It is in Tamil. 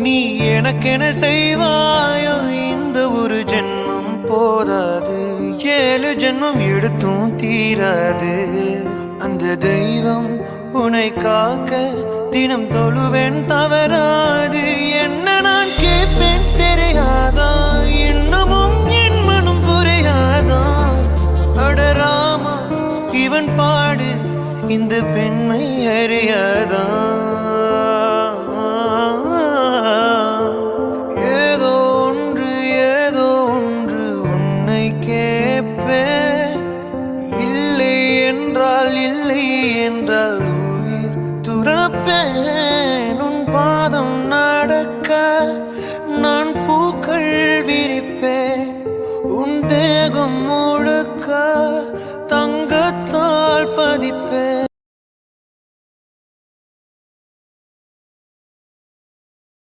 நீ எனக்கென செய்வாயோ இந்த ஒரு ஜென்மம் போதாது, 7 ஜென்மம் எடுத்தும் தீராது. அந்த தெய்வம் உன்னை காக்க தினம் தொழுவேன் தவறாது. என்ன நான் கேட்பேன் தெரியாதா, இன்னமும் என் மனம் புரியாதா? அடராமா இவன் பாடு இந்த பெண்மை அறியாதா? ஏதோ ஒன்று உன்னை கேட்பேன். இல்லை என்றால் உயிர் துறப்பேன். உன் பாதம் நடக்க நான் பூக்கள் விரிப்பேன். உன் தேகம் முழுக்க தங்கத்தால் பதிப்பேன்.